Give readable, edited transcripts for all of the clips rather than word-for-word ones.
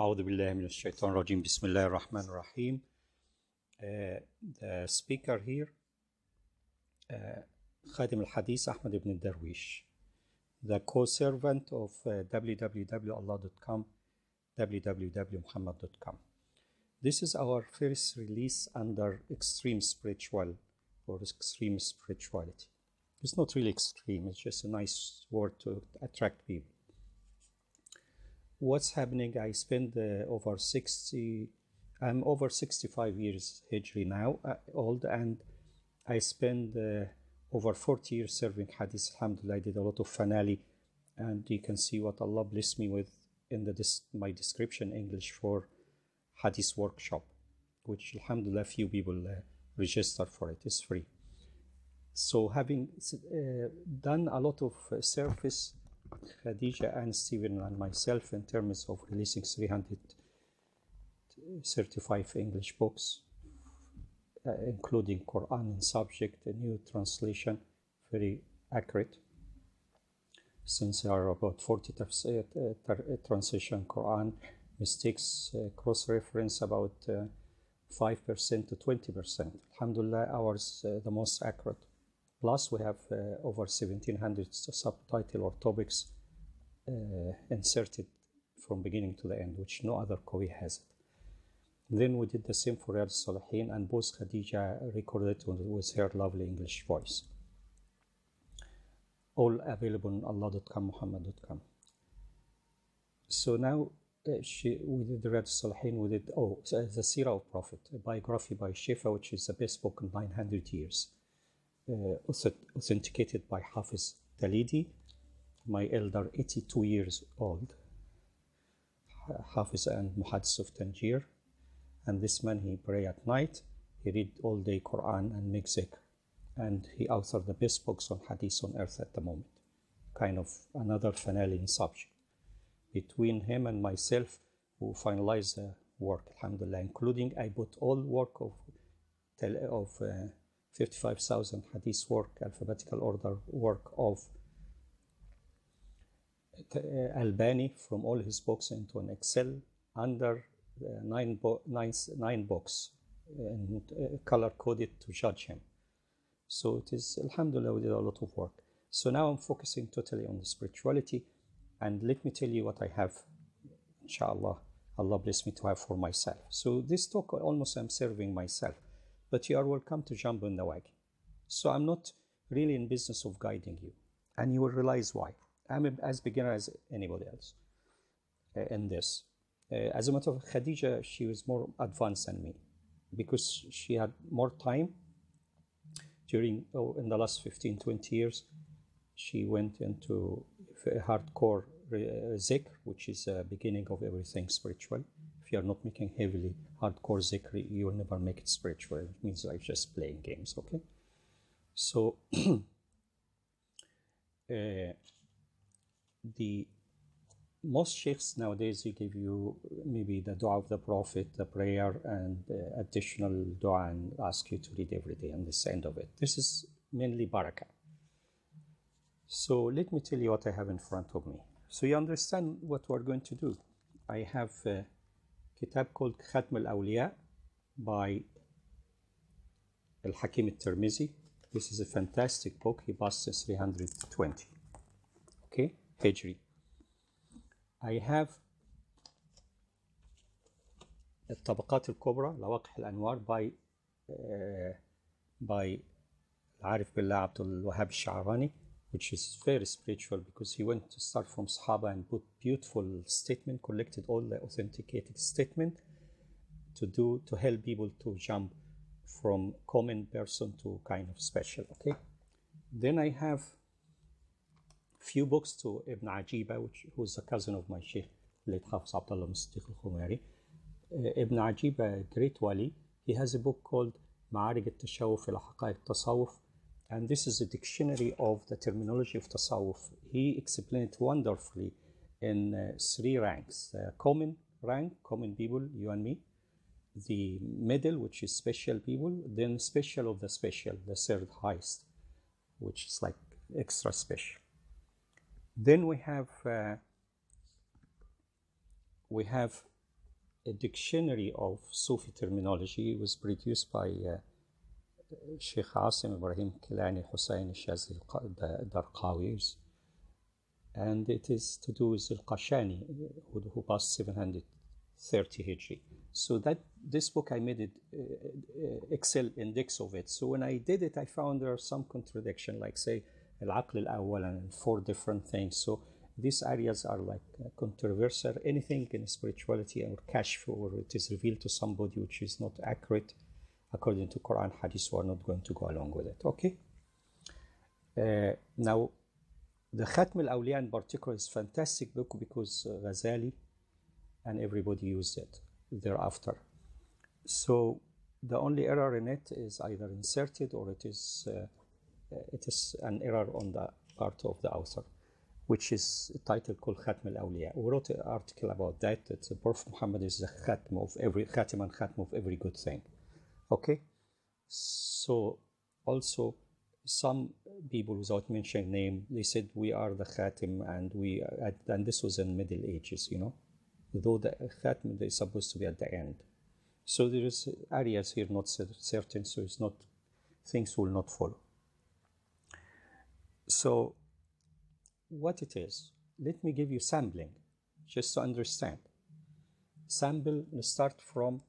أعوذ بالله من الشيطان الرجيم. بسم الله الرحمن الرحيم. The speaker here, Khadim al-Hadith Ahmed ibn Darwish, the co-servant of www.allah.com, www.muhammad.com. This is our first release under extreme spiritual or extreme spirituality. It's not really extreme, it's just a nice word to attract people. What's happening? I spend I'm over 65 years Hijri now, old, and I spend over 40 years serving Hadith. Alhamdulillah, I did a lot of finale, and you can see what Allah blessed me with in my description English for Hadith workshop, which Alhamdulillah few people register for it. It's free. So having done a lot of service, Khadija and Stephen and myself, in terms of releasing 335 English books, including Quran in subject, a new translation, very accurate, since there are about 40 translation Quran, mistakes, cross-reference about 5% to 20%. Alhamdulillah, ours the most accurate. Plus, we have over 1,700 subtitle or topics inserted from beginning to the end, which no other copy has it. Then we did the same for Riyadh Salihin, and both Khadija recorded with her lovely English voice. All available on Allah.com, Muhammad.com. So now we did the Riyadh Salihin, we did the Sirah of Prophet, a biography by Shifa, which is the best book in 900 years. Authenticated by Hafiz Talidi, my elder, 82 years old, Hafiz and Muhaddis of Tangier. And this man, he pray at night, he read all day Quran and make zikr, and he authored the best books on Hadith on earth at the moment, kind of another finale in subject. Between him and myself, who finalized the work, alhamdulillah, including I put all work of 55,000 Hadith work, alphabetical order work of Albani from all his books into an Excel under nine books, and color coded to judge him. So it is, alhamdulillah, we did a lot of work. So now I'm focusing totally on the spirituality, and let me tell you what I have, inshallah, Allah bless me to have for myself. So this talk, almost I'm serving myself, but you are welcome to jump in the wagon. So I'm not really in business of guiding you, and you will realize why. I'm as beginner as anybody else in this. As a matter of fact, Khadija, she was more advanced than me because she had more time in the last 15-20 years. She went into hardcore zikr, which is the beginning of everything spiritual. If you are not making heavily hardcore zikr, you will never make it spiritual. It means like just playing games, okay? So the most sheikhs nowadays, they give you maybe the dua of the Prophet, the prayer, and additional dua, and ask you to read every day, and this is the end of it. This is mainly barakah. So let me tell you what I have in front of me, so you understand what we're going to do. I have a kitab called Khatm al-Awliya by Al-Hakim al-Tirmizi. This is a fantastic book. He passed 320, okay, Hijri. I have الطبقات الكبرى لواقح الأنوار by العارف بالله عبد الوهاب الشعراني, which is very spiritual because he went to start from Sahaba and put beautiful statement, collected all the authenticated statement to help people to jump from common person to kind of special, okay? Then I have few books to Ibn Ajiba, who's a cousin of my Sheikh, late Hafiz Abdullah Musaddiq al-Khumari. Ibn Ajiba, great wali, he has a book called Ma'arij al-Tashawuf ila Haqa'iq Tasawuf, and this is a dictionary of the terminology of Tasawuf. He explained it wonderfully in 3 ranks: the common rank, common people, you and me; the middle, which is special people; then special of the special, the third highest, which is like extra special. Then we have a dictionary of Sufi terminology. It was produced by Sheikh Asim Ibrahim Kilani Hussein Shazili Darqawi, and it is to do with Al-Qashani, who passed 730 Hijri. So that this book, I made it Excel index of it. So when I did it, I found there are some contradiction, like say Al-Aql Al-Awwal and 4 different things. So these areas are like controversial. Anything in spirituality or kashf, or it is revealed to somebody which is not accurate according to Quran, Hadith, we are not going to go along with it. Okay. Now, the Khatm al-Awliya in particular is a fantastic book because Ghazali and everybody used it thereafter. So the only error in it is either inserted or it is an error on the part of the author, which is a title called Khatm al-Awliya. We wrote an article about that. It's the Prophet Muhammad is the Khatm of every Khatim and Khatm of every good thing. Okay. So also some people, without mentioning name, they said we are the Khatim, and this was in Middle Ages, you know, though the Khatim is supposed to be at the end. So there is areas here not certain, so it's not, things will not follow. So what it is, let me give you sampling just to understand. Sample, start from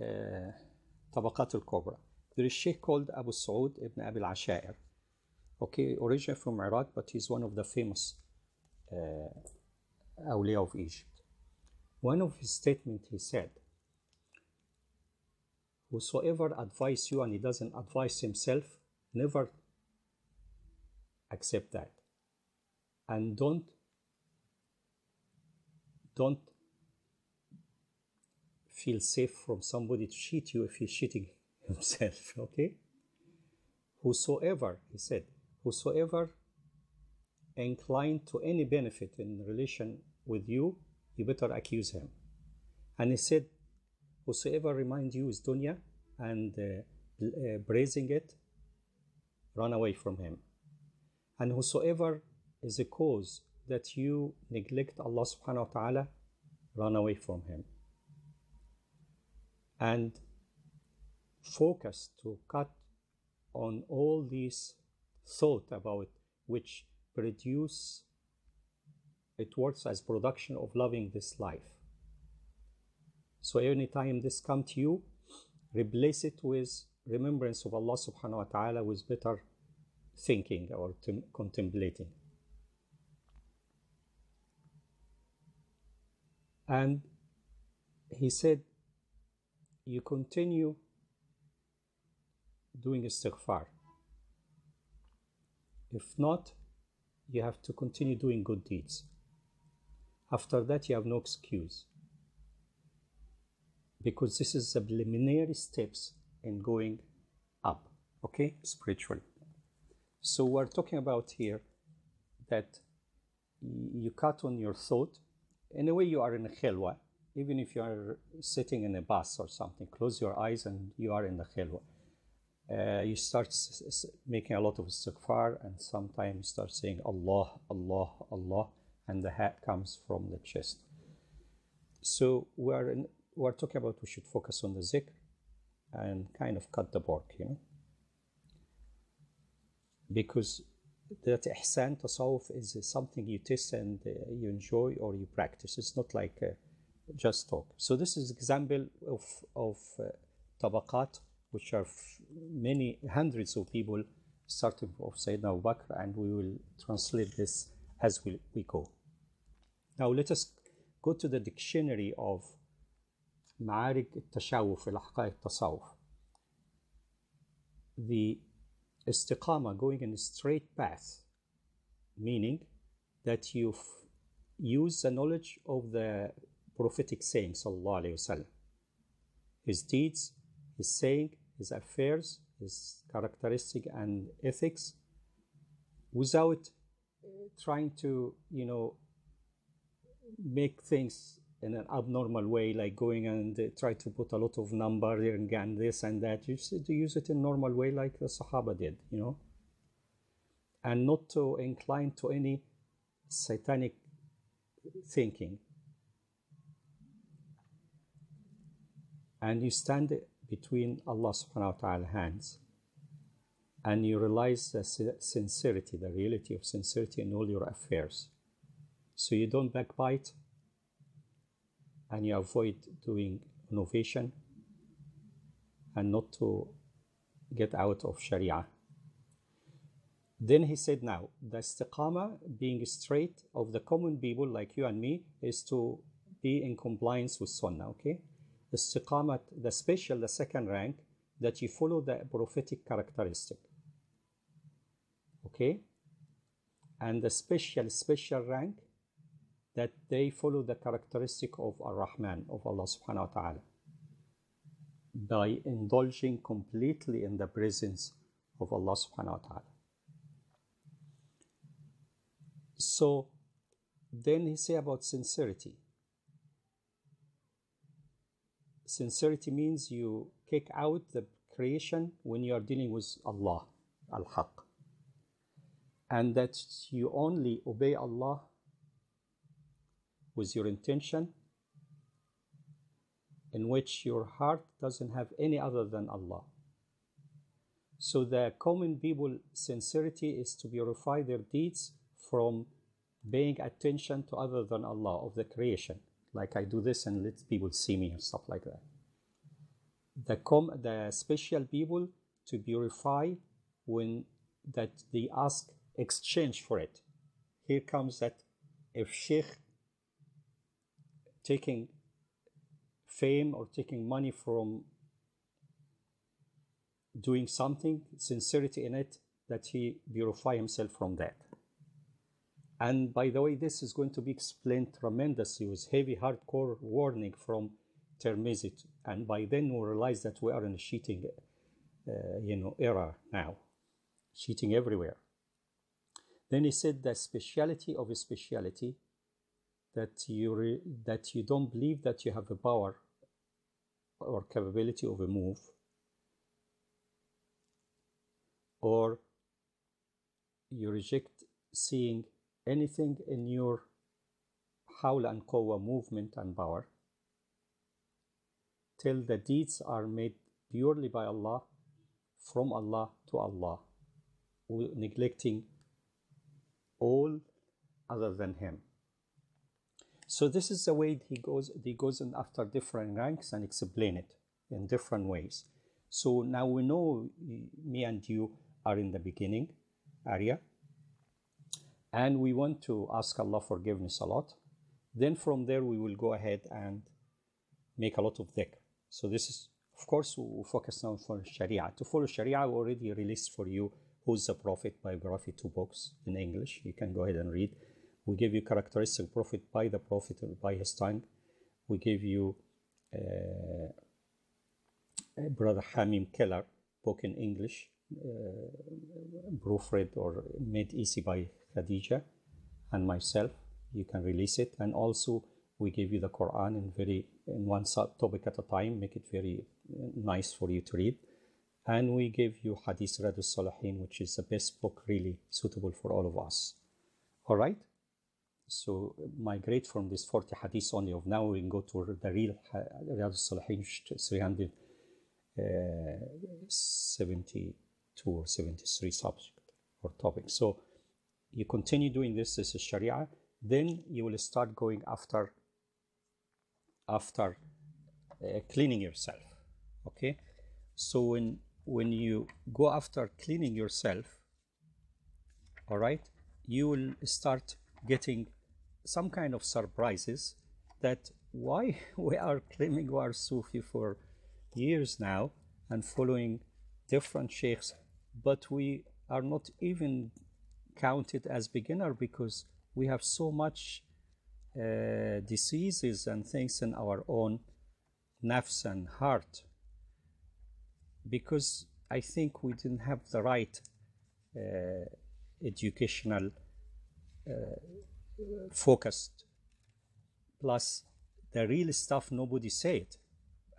Tabaqat al-Kubra. There is a sheikh called Abu Saud ibn Abi al-Ashair. Okay, originally from Iraq, but he's one of the famous awliya of Egypt. One of his statements, he said, whosoever advises you and he doesn't advise himself, never accept that. And don't feel safe from somebody to cheat you if he's cheating himself, okay? Whosoever, he said, whosoever inclined to any benefit in relation with you, you better accuse him. And he said, whosoever reminds you is dunya and praising it, run away from him. And whosoever is a cause that you neglect Allah subhanahu wa ta'ala, run away from him. And focus to cut on all these thought about which produce, it works as production of loving this life. So anytime this come to you, replace it with remembrance of Allah subhanahu wa ta'ala, with better thinking or contemplating. And he said, you continue doing istighfar. If not, you have to continue doing good deeds. After that, you have no excuse, because this is the preliminary steps in going up, okay, spiritually. So we're talking about here that you cut on your thought. In a way, you are in a khilwa. Even if you are sitting in a bus or something, close your eyes and you are in the khilwa. You start making a lot of istighfar, and sometimes start saying Allah, Allah, Allah, and the hat comes from the chest. So we're talking about we should focus on the zikr and kind of cut the bark, you know, because that ihsan tasawwuf is something you taste and you enjoy or you practice. It's not like just talk. So this is example of tabaqat, which are many hundreds of people starting of Sayyidina Abu Bakr, and we will translate this as we go. Now let us go to the dictionary of Ma'arik al-Tashawuf al-Haqa'iq al-Tasawuf. The istiqama, going in a straight path, meaning that you use the knowledge of the prophetic saying, sallallahu alayhi wasallam, his deeds, his saying, his affairs, his characteristic and ethics, without trying to, you know, make things in an abnormal way, like going and try to put a lot of number here and this and that. You should use it in a normal way, like the Sahaba did, you know, and not to incline to any satanic thinking. and you stand between Allah subhanahu wa ta'ala hands, and you realize the sincerity, the reality of sincerity in all your affairs. So you don't backbite, and you avoid doing innovation, and not to get out of Sharia. Then he said, now, the istiqamah, being straight of the common people like you and me, is to be in compliance with Sunnah, okay? Istiqamah, the special, the second rank, that you follow the prophetic characteristic, okay? And the special rank, that they follow the characteristic of Ar-Rahman, of Allah subhanahu wa ta'ala, by indulging completely in the presence of Allah subhanahu wa ta'ala. So then he say about sincerity. Sincerity means you kick out the creation when you are dealing with Allah, Al-Haq, and that you only obey Allah with your intention, in which your heart doesn't have any other than Allah. So the common people, sincerity is to purify their deeds from paying attention to other than Allah of the creation, like I do this and let people see me and stuff like that. The special people to purify when that they ask exchange for it. Here comes that if Sheikh taking fame or taking money from doing something, sincerity in it, that he purify himself from that. And by the way, this is going to be explained tremendously with heavy, hardcore warning from Tirmidhi. And by then we'll realize that we are in a cheating era now, cheating everywhere. Then he said the speciality of a speciality, that you don't believe that you have a power or capability of a move, or you reject seeing anything in your hawla and quwwa, movement and power, till the deeds are made purely by Allah, from Allah to Allah, neglecting all other than Him. So this is the way he goes in after different ranks and explain it in different ways. So now we know me and you are in the beginning area, and we want to ask Allah forgiveness a lot. Then from there we will go ahead and make a lot of dhikr. So this is, of course, we focus now on Sharia. To follow Sharia, we already released for you Who's the Prophet biography, 2 books in English. You can go ahead and read. We give you characteristic Prophet by the Prophet or by his tongue. We give you Brother Hamim Keller book in English, proofread or made easy by Khadija and myself. You can release it. And also we give you the Quran in one topic at a time, make it very nice for you to read. And we give you Hadith Riyadus Salihin, which is the best book really suitable for all of us. All right? So migrate from this 40 hadith only of now, we can go to the real Riyadus Salihin, 372 or 73 subject or topic. So you continue doing this. This is Sharia. Then you will start going after cleaning yourself. Okay. So when you go after cleaning yourself, all right, you will start getting some kind of surprises that why we are claiming we are Sufi for years now and following different sheikhs, but we are not even counted as beginner because we have so much diseases and things in our own nafs and heart, because I think we didn't have the right educational focused, plus the real stuff nobody say it.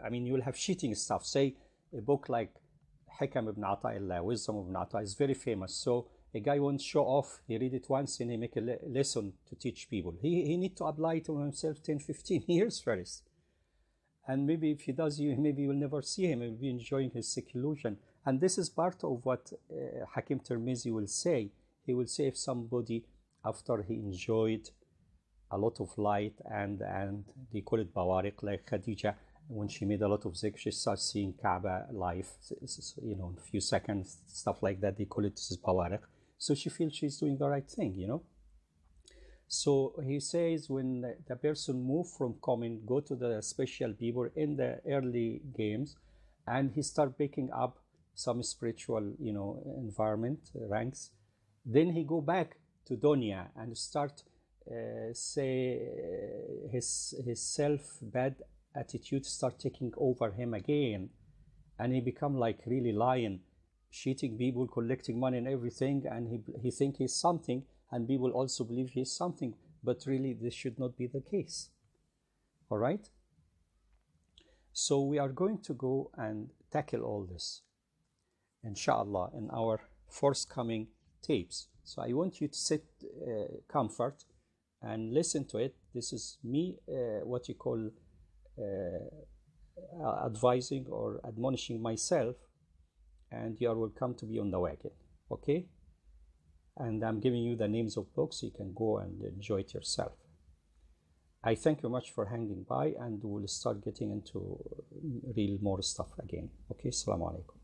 I mean, you'll have cheating stuff. Say a book like Hikam ibn Ata'illah, Wisdom of Ibn Ata, is very famous. So a guy won't show off, he read it once and he make a lesson to teach people. He need to apply it to himself 10, 15 years first. And maybe if he does, you maybe you will never see him. He will be enjoying his seclusion. And this is part of what Hakim Tirmizi will say. He will say if somebody, after he enjoyed a lot of light, and they call it bawariq, like Khadija, when she made a lot of zikr, she starts seeing Kaaba live, you know, in a few seconds, stuff like that. They call it, this is bawariq. So she feels she's doing the right thing, you know. So he says when the person move from common, go to the special people in the early games, and he start picking up some spiritual, you know, environment, ranks, then he go back to Dunya and start say his self bad attitude start taking over him again, and he become like really lion, cheating people, collecting money and everything, and he think he's something, and people also believe he's something, but really this should not be the case. All right, so we are going to go and tackle all this inshallah in our forthcoming tapes. So I want you to sit comfort and listen to it. This is me, what you call advising or admonishing myself, and you are welcome to be on the wagon, okay? And I'm giving you the names of books so you can go and enjoy it yourself. I thank you much for hanging by, and we'll start getting into real more stuff again. Okay, Assalamu alaikum.